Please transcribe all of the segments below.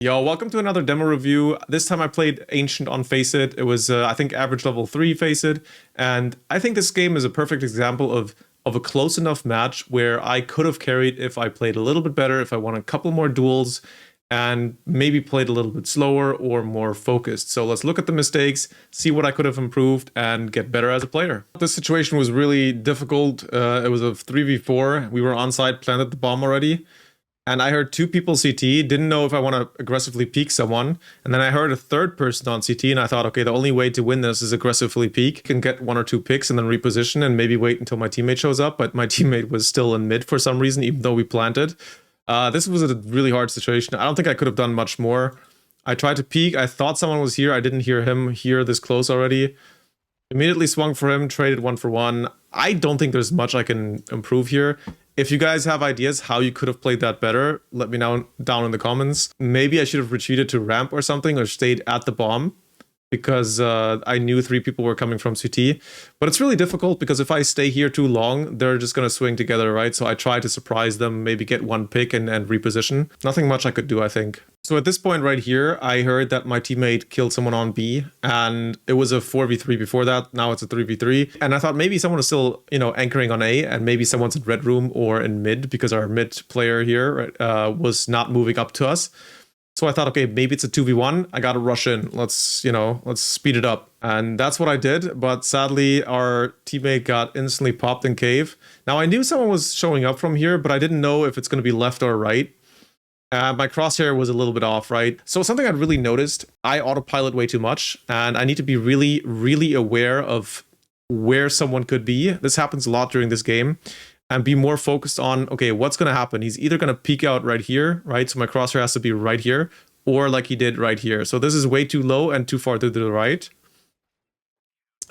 Yo, welcome to another demo review. This time I played Ancient on Faceit. It was, I think, average level 3 Faceit. And I think this game is a perfect example of a close enough match where I could have carried if I played a little bit better, if I won a couple more duels, and maybe played a little bit slower or more focused. So let's look at the mistakes, see what I could have improved, and get better as a player. This situation was really difficult. It was a 3v4. We were on site, planted the bomb already. And I heard two people CT, didn't know if I want to aggressively peek someone. And then I heard a third person on CT, and I thought, okay, the only way to win this is aggressively peek. Can get one or two picks and then reposition and maybe wait until my teammate shows up. But my teammate was still in mid for some reason, even though we planted. This was a really hard situation. I don't think I could have done much more. I tried to peek. I thought someone was here. I didn't hear him here this close already. Immediately swung for him, traded 1-for-1. I don't think there's much I can improve here. If you guys have ideas how you could have played that better, let me know down in the comments. Maybe I should have retreated to ramp or something, or stayed at the bomb, because I knew 3 people were coming from CT. But it's really difficult because if I stay here too long, they're just going to swing together, right? So I try to surprise them, maybe get one pick and reposition. Nothing much I could do, I think. So at this point right here, I heard that my teammate killed someone on B, and it was a 4v3 before that. Now it's a 3v3. And I thought maybe someone is still, anchoring on A, and maybe someone's in red room or in mid, because our mid player here was not moving up to us. So I thought, okay, maybe it's a 2v1. I gotta rush in. Let's speed it up. And that's what I did. But sadly, our teammate got instantly popped in cave. Now I knew someone was showing up from here, but I didn't know if it's gonna be left or right. My crosshair was a little bit off, right? So something I'd really noticed, I autopilot way too much, and I need to be really, really aware of where someone could be. This happens a lot during this game. And be more focused on, okay, what's going to happen? He's either going to peek out right here, right? So my crosshair has to be right here, or like he did right here. So this is way too low and too far to the right.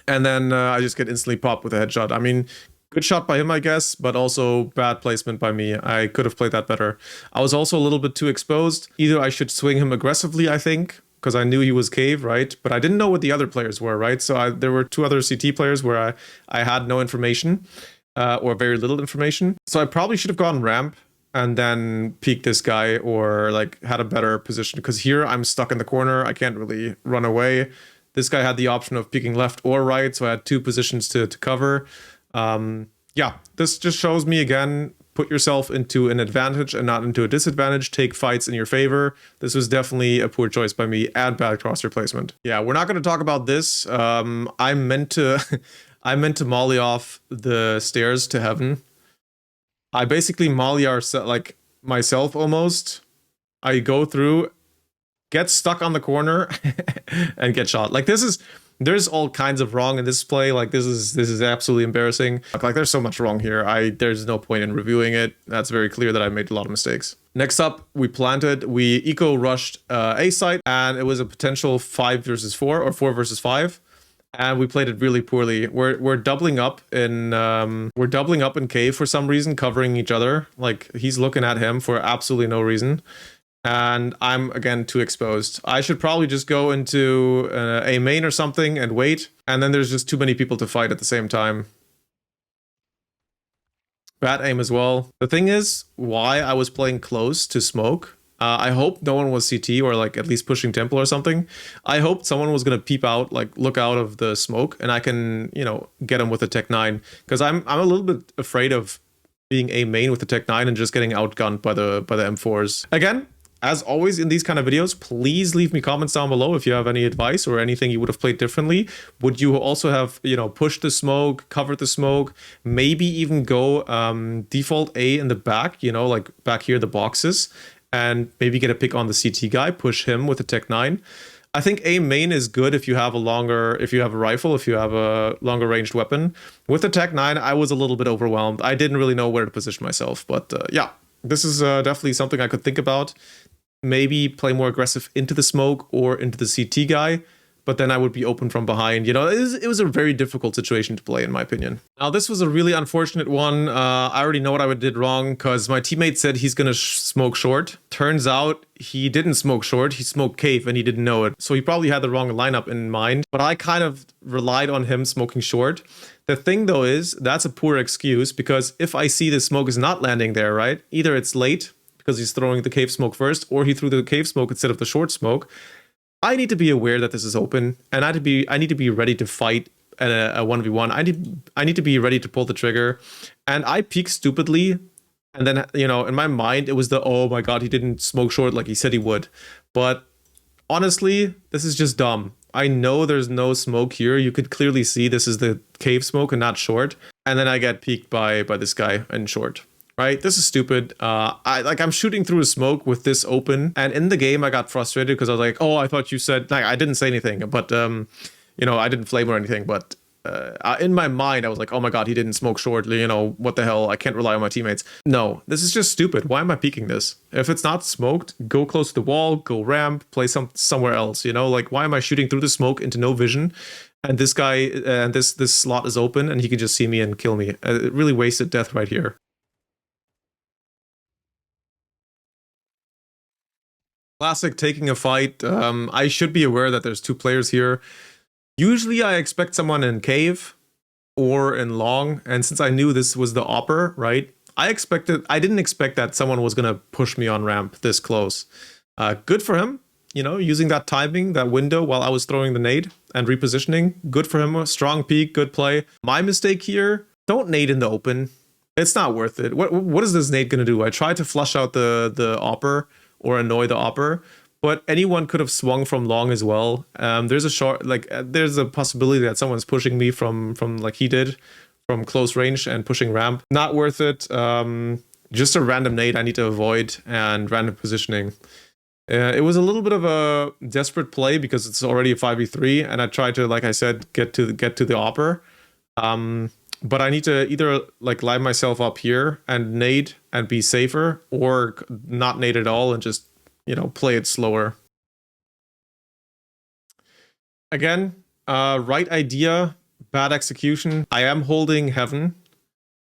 And then I just get instantly popped with a headshot. I mean, good shot by him, I guess, but also bad placement by me. I could have played that better. I was also a little bit too exposed. Either I should swing him aggressively, I think, because I knew he was cave, right? But I didn't know what the other players were, right? So there were 2 other CT players where I had no information. Or very little information. So I probably should have gone ramp and then peeked this guy, or like had a better position, because here I'm stuck in the corner. I can't really run away. This guy had the option of peeking left or right, so I had 2 positions to cover. Yeah, this just shows me again, put yourself into an advantage and not into a disadvantage. Take fights in your favor. This was definitely a poor choice by me, and bad crosshair placement. Yeah, we're not going to talk about this. I meant to I meant to molly off the stairs to heaven. I basically molly like myself almost. I go through, get stuck on the corner, and get shot. Like there's all kinds of wrong in this play. Like this is absolutely embarrassing. Like there's so much wrong here. There's no point in reviewing it. That's very clear that I made a lot of mistakes. Next up, we planted. We eco rushed A site, and it was a potential 5 versus 4 or 4 versus 5. And we played it really poorly. We're doubling up in cave for some reason, covering each other. Like he's looking at him for absolutely no reason, and I'm again too exposed. I should probably just go into a main or something and wait. And then there's just too many people to fight at the same time. Bad aim as well. The thing is, why I was playing close to smoke. I hope no one was CT, or like at least pushing temple or something. I hoped someone was gonna peep out, like look out of the smoke, and I can, get him with a Tech 9. Because I'm a little bit afraid of being a main with the Tech 9 and just getting outgunned by the M4s. Again, as always in these kind of videos, please leave me comments down below if you have any advice or anything you would have played differently. Would you also have, pushed the smoke, covered the smoke, maybe even go default A in the back, like back here, the boxes, and maybe get a pick on the CT guy, push him with a Tech 9. I think A main is good if you have a rifle, if you have a longer ranged weapon. With the Tech 9, I was a little bit overwhelmed. I didn't really know where to position myself, but yeah, this is definitely something I could think about. Maybe play more aggressive into the smoke or into the CT guy, but then I would be open from behind. It was a very difficult situation to play, in my opinion. Now, this was a really unfortunate one. I already know what I did wrong, because my teammate said he's gonna smoke short. Turns out he didn't smoke short, he smoked cave, and he didn't know it. So he probably had the wrong lineup in mind, but I kind of relied on him smoking short. The thing though is, that's a poor excuse, because if I see the smoke is not landing there, right? Either it's late, because he's throwing the cave smoke first, or he threw the cave smoke instead of the short smoke. I need to be aware that this is open, and I need to be ready to fight at a 1v1. I need to be ready to pull the trigger. And I peek stupidly, and then, you know, in my mind it was the, oh my god, he didn't smoke short like he said he would. But honestly, this is just dumb. I know there's no smoke here. You could clearly see this is the cave smoke and not short. And then I get peeked by this guy in short. Right? This is stupid. I'm shooting through a smoke with this open, and in the game I got frustrated because I was like, oh, I thought you said, like, I didn't say anything, but you know, I didn't flame or anything, but in my mind I was like, oh my god, he didn't smoke short, you know, what the hell, I can't rely on my teammates. No, this is just stupid. Why am I peeking this? If it's not smoked, go close to the wall, go ramp, play somewhere else, you know, like, why am I shooting through the smoke into no vision? And this guy, and this slot is open, and he can just see me and kill me. It really wasted death right here. Classic taking a fight. I should be aware that there's two players here. Usually I expect someone in cave or in long, and since I knew this was the opper, right? I didn't expect that someone was gonna push me on ramp this close. Good for him, you know, using that timing, that window while I was throwing the nade and repositioning. Good for him, strong peek, good play. My mistake here, don't nade in the open. It's not worth it. What is this nade gonna do? I tried to flush out the opper, or annoy the opper, but anyone could have swung from long as well. There's a short, like, there's a possibility that someone's pushing me from like he did, from close range and pushing ramp. Not worth it. Just a random nade I need to avoid, and random positioning. It was a little bit of a desperate play because it's already a 5v3, and I tried to, like I said, get to the opper. But I need to either like line myself up here and nade and be safer, or not nade at all and just, you know, play it slower. Again, right idea, bad execution. I am holding heaven.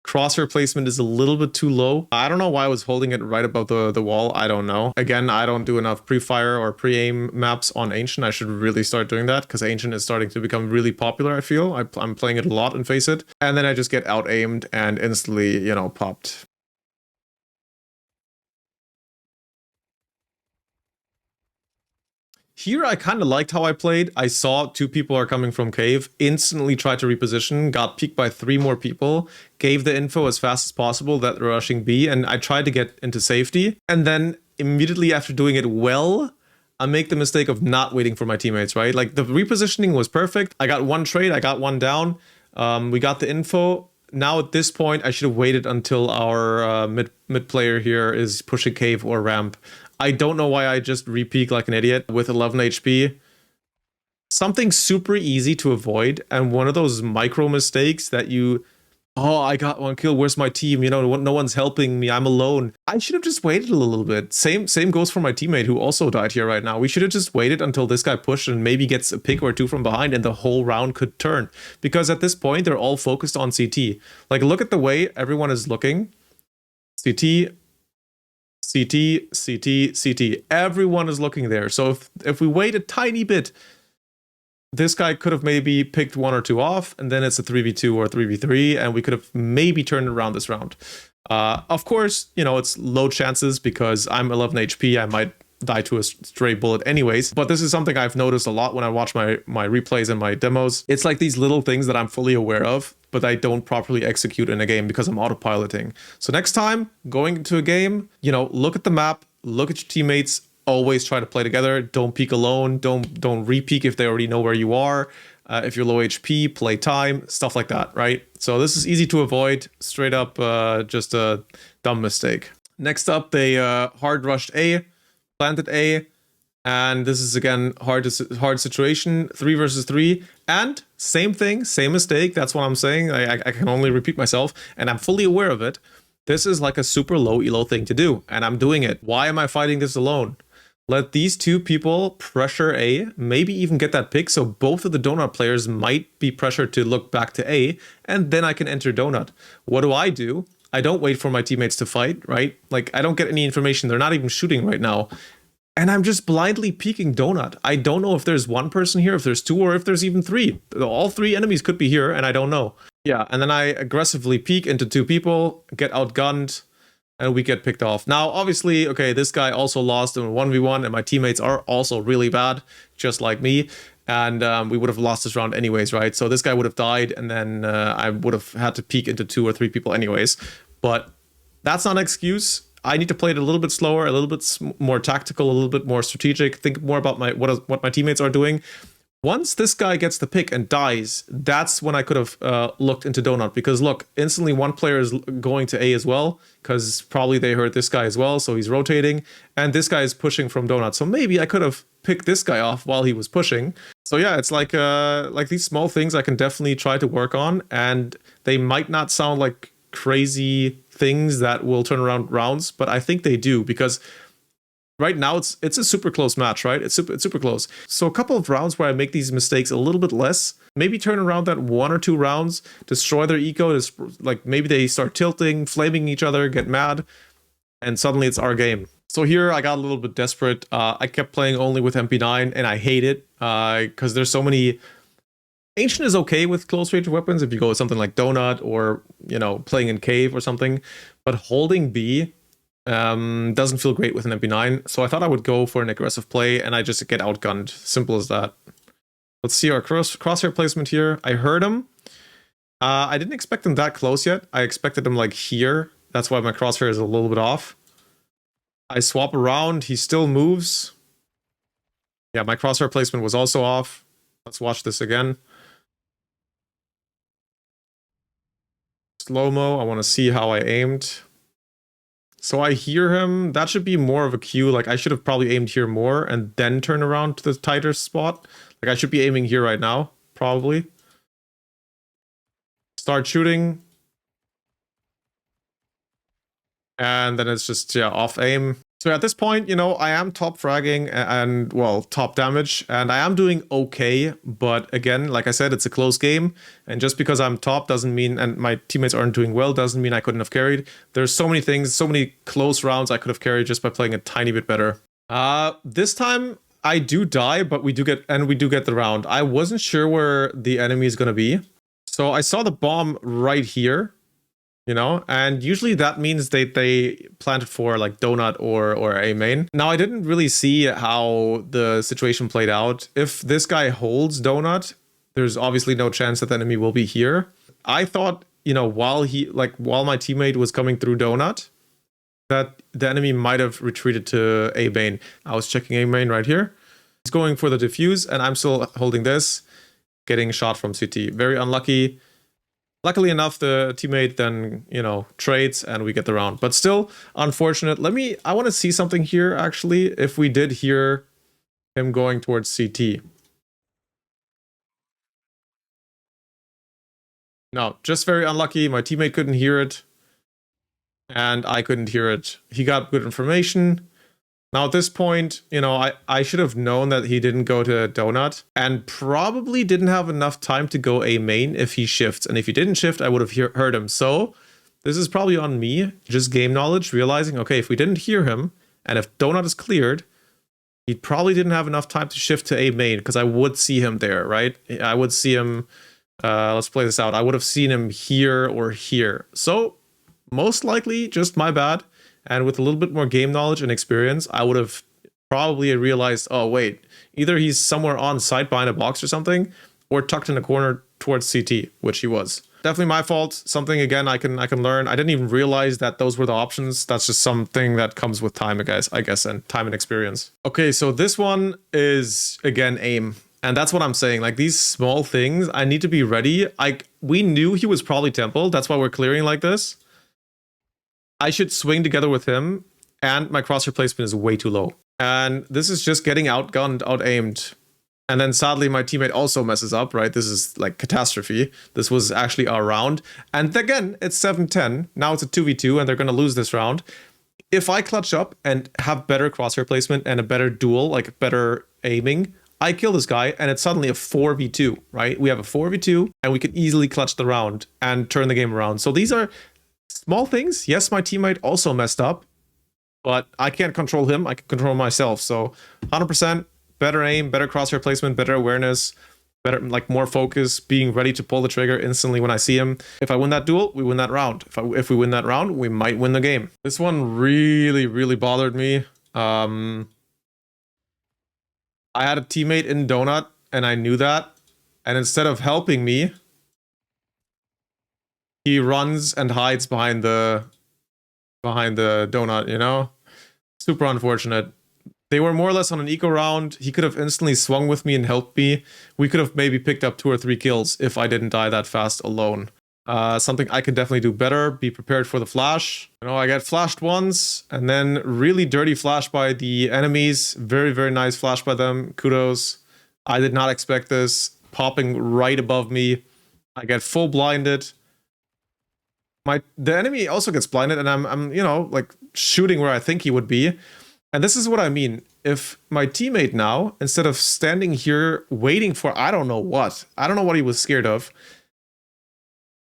Crosshair placement is a little bit too low. I don't know why I was holding it right above the wall. I don't know. Again, I don't do enough pre-fire or pre-aim maps on Ancient. I should really start doing that because Ancient is starting to become really popular, I feel. I'm playing it a lot in Faceit. And then I just get out-aimed and instantly, you know, popped. Here, I kind of liked how I played. I saw two people are coming from cave, instantly tried to reposition, got peeked by 3 more people, gave the info as fast as possible that they're rushing B, and I tried to get into safety. And then immediately after doing it well, I make the mistake of not waiting for my teammates, right? Like, the repositioning was perfect. I got 1 trade, I got 1 down. We got the info. Now at this point, I should have waited until our mid player here is pushing cave or ramp. I don't know why I just re-peek like an idiot with 11 HP. Something super easy to avoid, and one of those micro mistakes that you, oh, I got 1 kill, where's my team? You know, no one's helping me, I'm alone. I should have just waited a little bit. Same goes for my teammate who also died here right now. We should have just waited until this guy pushed and maybe gets a pick or 2 from behind, and the whole round could turn. Because at this point, they're all focused on CT. Like, look at the way everyone is looking. CT, CT, CT, CT. Everyone is looking there. So if we wait a tiny bit, this guy could have maybe picked 1 or 2 off, and then it's a 3v2 or 3v3, and we could have maybe turned around this round. Of course, you know, it's low chances because I'm 11 HP. I might die to a stray bullet anyways, but this is something I've noticed a lot when I watch my replays and my demos. It's like these little things that I'm fully aware of, but I don't properly execute in a game because I'm autopiloting. So next time, going into a game, you know, look at the map, look at your teammates, always try to play together. Don't peek alone, don't re-peek if they already know where you are. If you're low HP, play time, stuff like that, right? So this is easy to avoid, straight up just a dumb mistake. Next up, they hard rushed A, planted A, and this is again hard situation, 3 versus 3, and same thing, same mistake. That's what I'm saying. I can only repeat myself, and I'm fully aware of it. This is like a super low elo thing to do, and I'm doing it. Why am I fighting this alone? Let these 2 people pressure A, maybe even get that pick, so both of the donut players might be pressured to look back to A, and then I can enter donut. What do? I don't wait for my teammates to fight, right? Like, I don't get any information. They're not even shooting right now. And I'm just blindly peeking donut. I don't know if there's 1 person here, if there's 2, or if there's even 3. All 3 enemies could be here, and I don't know. Yeah, and then I aggressively peek into 2 people, get outgunned, and we get picked off. Now, obviously, okay, this guy also lost in 1v1, and my teammates are also really bad, just like me. And we would have lost this round anyways, right? So this guy would have died, and then I would have had to peek into 2 or 3 people anyways. But that's not an excuse. I need to play it a little bit slower, a little bit more tactical, a little bit more strategic, think more about what my teammates are doing. Once this guy gets the pick and dies, that's when I could have looked into Donut. Because look, instantly one player is going to A as well, because probably they heard this guy as well, so he's rotating. And this guy is pushing from Donut. So maybe I could have picked this guy off while he was pushing. So yeah, it's like these small things I can definitely try to work on. And they might not sound like crazy things that will turn around rounds, but I think they do, because right now it's a super close match, right? It's super close. So a couple of rounds where I make these mistakes a little bit less, maybe turn around that 1 or 2 rounds, destroy their eco, like maybe they start tilting, flaming each other, get mad, and suddenly it's our game. So here I got a little bit desperate. I kept playing only with MP9, and I hate it because there's so many. Ancient is okay with close range weapons if you go with something like Donut or, you know, playing in Cave or something, but holding B doesn't feel great with an MP9. So I thought I would go for an aggressive play, and I just get outgunned. Simple as that. Let's see our crosshair placement here. I heard him. I didn't expect him that close yet. I expected him like here. That's why my crosshair is a little bit off. I swap around. He still moves. Yeah, my crosshair placement was also off. Let's watch this again. Slow-mo, I want to see how I aimed. So I hear him. That should be more of a cue. Like, I should have probably aimed here more and then turn around to the tighter spot. Like, I should be aiming here right now, probably. Start shooting. And then it's just, yeah, off aim. So at this point, you know, I am top fragging and, well, top damage, and I am doing okay. But again, like I said, it's a close game. And just because I'm top doesn't mean, and my teammates aren't doing well, doesn't mean I couldn't have carried. There's so many things, so many close rounds I could have carried just by playing a tiny bit better. This time I do die, but we do get the round. I wasn't sure where the enemy is going to be. So I saw the bomb right here. You know, and usually that means they planted for like Donut or A main. Now, I didn't really see how the situation played out. If this guy holds Donut, there's obviously no chance that the enemy will be here. I thought, you know, while my teammate was coming through Donut, that the enemy might have retreated to A main. I was checking A main right here. He's going for the defuse, and I'm still holding this, getting shot from CT. Very unlucky. Luckily enough, the teammate then, you know, trades and we get the round. But still, unfortunate. I want to see something here, actually, if we did hear him going towards CT. No, just very unlucky. My teammate couldn't hear it. And I couldn't hear it. He got good information. Now, at this point, you know, I should have known that he didn't go to Donut and probably didn't have enough time to go A main if he shifts. And if he didn't shift, I would have heard him. So this is probably on me, just game knowledge, realizing, okay, if we didn't hear him and if Donut is cleared, he probably didn't have enough time to shift to A main because I would see him there, right? I would see him, let's play this out. I would have seen him here or here. So most likely just my bad. And with a little bit more game knowledge and experience, I would have probably realized, oh, wait, either he's somewhere on site behind a box or something, or tucked in a corner towards CT, which he was. Definitely my fault. Something, again, I can learn. I didn't even realize that those were the options. That's just something that comes with time, I guess, and time and experience. Okay, so this one is, again, aim. And that's what I'm saying. Like, these small things, I need to be ready. We knew he was probably Temple. That's why we're clearing like this. I should swing together with him, and my crosshair placement is way too low. And this is just getting outgunned, out-aimed. And then sadly, my teammate also messes up, right? This is like catastrophe. This was actually our round. And again, it's 7-10. Now it's a 2v2, and they're going to lose this round. If I clutch up and have better crosshair placement and a better duel, like better aiming, I kill this guy, and it's suddenly a 4v2, right? We have a 4v2, and we can easily clutch the round and turn the game around. So these are small things. Yes, my teammate also messed up, but I can't control him. I can control myself. So 100% better aim, better crosshair placement, better awareness. better, like more focus, being ready to pull the trigger instantly when I see him. If I win that duel, we win that round. If we win that round, we might win the game. This one really, really bothered me. I had a teammate in Donut, and I knew that. And instead of helping me, he runs and hides behind the donut, you know? Super unfortunate. They were more or less on an eco round. He could have instantly swung with me and helped me. We could have maybe picked up 2 or 3 kills if I didn't die that fast alone. Something I could definitely do better. Be prepared for the flash. You know, I get flashed once, and then really dirty flash by the enemies. Very, very nice flash by them. Kudos. I did not expect this. Popping right above me. I get full blinded. The enemy also gets blinded, and I'm you know, like shooting where I think he would be. And this is what I mean. If my teammate now, instead of standing here waiting for I don't know what he was scared of,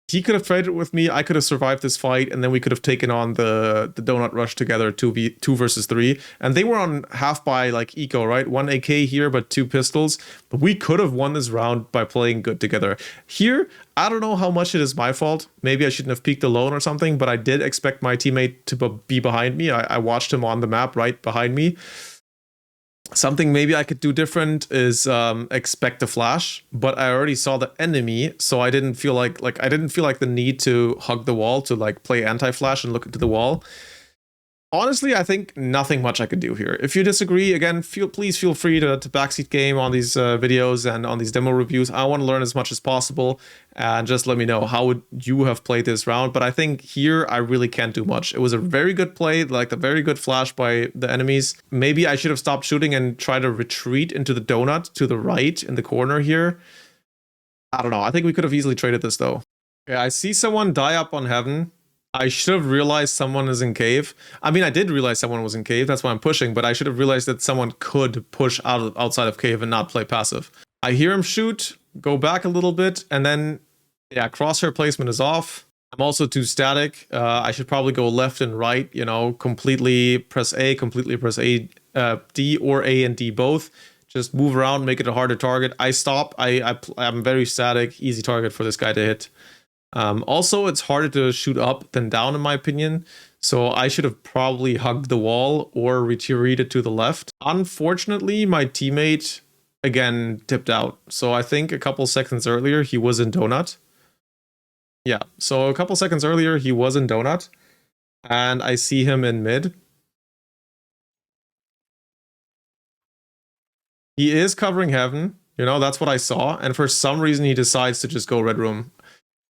he could have traded with me, I could have survived this fight, and then we could have taken on the donut rush together, 2 versus 3. And they were on half by like eco, right? 1 AK here, but 2 pistols. But we could have won this round by playing good together. Here, I don't know how much it is my fault. Maybe I shouldn't have peeked alone or something, but I did expect my teammate to be behind me. I watched him on the map right behind me. Something maybe I could do different is expect a flash, but I already saw the enemy, so I didn't feel like the need to hug the wall to like play anti-flash and look into the wall. Honestly, I think nothing much I could do here. If you disagree, again, please feel free to backseat game on these videos and on these demo reviews. I want to learn as much as possible, and just let me know how would you have played this round. But I think here I really can't do much. It was a very good play, like a very good flash by the enemies. Maybe I should have stopped shooting and try to retreat into the donut to the right in the corner here. I don't know. I think we could have easily traded this though. Okay, I see someone die up on heaven. I should have realized someone is in cave. I mean, I did realize someone was in cave. That's why I'm pushing. But I should have realized that someone could push outside of cave and not play passive. I hear him shoot, go back a little bit, and then, yeah, crosshair placement is off. I'm also too static. I should probably go left and right, you know, completely press A, D, or A and D both. Just move around, make it a harder target. I stop. I'm very static, easy target for this guy to hit. Also, it's harder to shoot up than down, in my opinion. So I should have probably hugged the wall or retreated to the left. Unfortunately, my teammate, again, tipped out. So I think a couple seconds earlier, he was in donut. Yeah, so a couple seconds earlier, he was in donut. And I see him in mid. He is covering heaven. You know, that's what I saw. And for some reason, he decides to just go red room.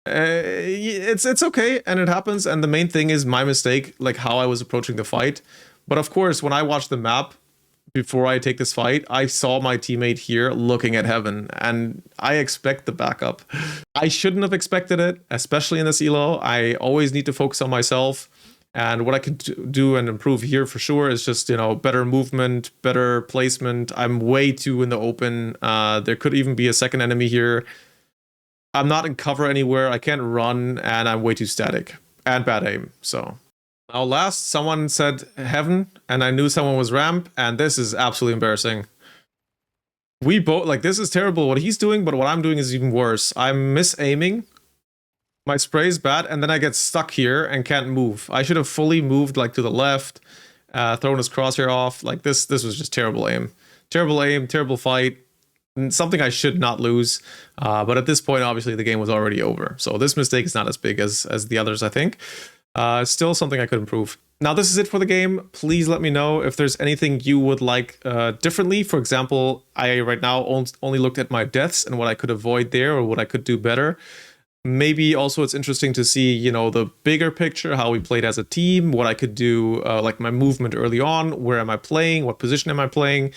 It's okay, and it happens, and the main thing is my mistake, like how I was approaching the fight. But of course, when I watched the map before I take this fight, I saw my teammate here looking at heaven, and I expect the backup. I shouldn't have expected it, especially in this elo. I always need to focus on myself, and what I can do and improve here for sure is just, you know, better movement, better placement. I'm way too in the open. There could even be a second enemy here. I'm not in cover anywhere, I can't run, and I'm way too static. And bad aim, so. Now last, someone said heaven, and I knew someone was ramp, and this is absolutely embarrassing. We both, like, this is terrible what he's doing, but what I'm doing is even worse. I'm misaiming, my spray's bad, and then I get stuck here and can't move. I should have fully moved, like, to the left, thrown his crosshair off. Like, this was just terrible aim. Terrible aim, terrible fight. Something I should not lose, but at this point, obviously, the game was already over. So this mistake is not as big as the others, I think. Still something I could improve. Now, this is it for the game. Please let me know if there's anything you would like differently. For example, I right now only looked at my deaths and what I could avoid there or what I could do better. Maybe also it's interesting to see, you know, the bigger picture, how we played as a team, what I could do, like my movement early on, where am I playing, what position am I playing,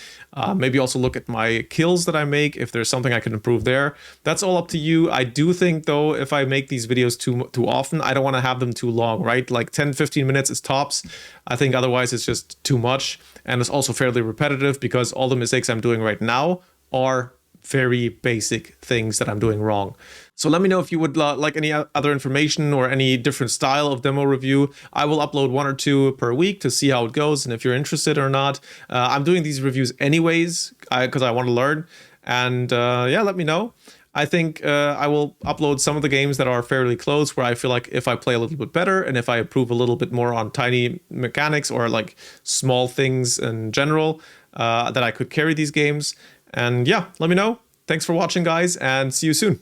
maybe also look at my kills that I make, if there's something I can improve there. That's all up to you. I do think, though, if I make these videos too often, I don't want to have them too long, right? Like 10-15 minutes is tops. I think otherwise it's just too much, and it's also fairly repetitive because all the mistakes I'm doing right now are very basic things that I'm doing wrong. So let me know if you would like any other information or any different style of demo review. I will upload 1 or 2 per week to see how it goes and if you're interested or not. I'm doing these reviews anyways because I want to learn. And yeah, let me know. I think I will upload some of the games that are fairly close, where I feel like if I play a little bit better and if I improve a little bit more on tiny mechanics or like small things in general, that I could carry these games. And yeah, let me know. Thanks for watching, guys, and see you soon.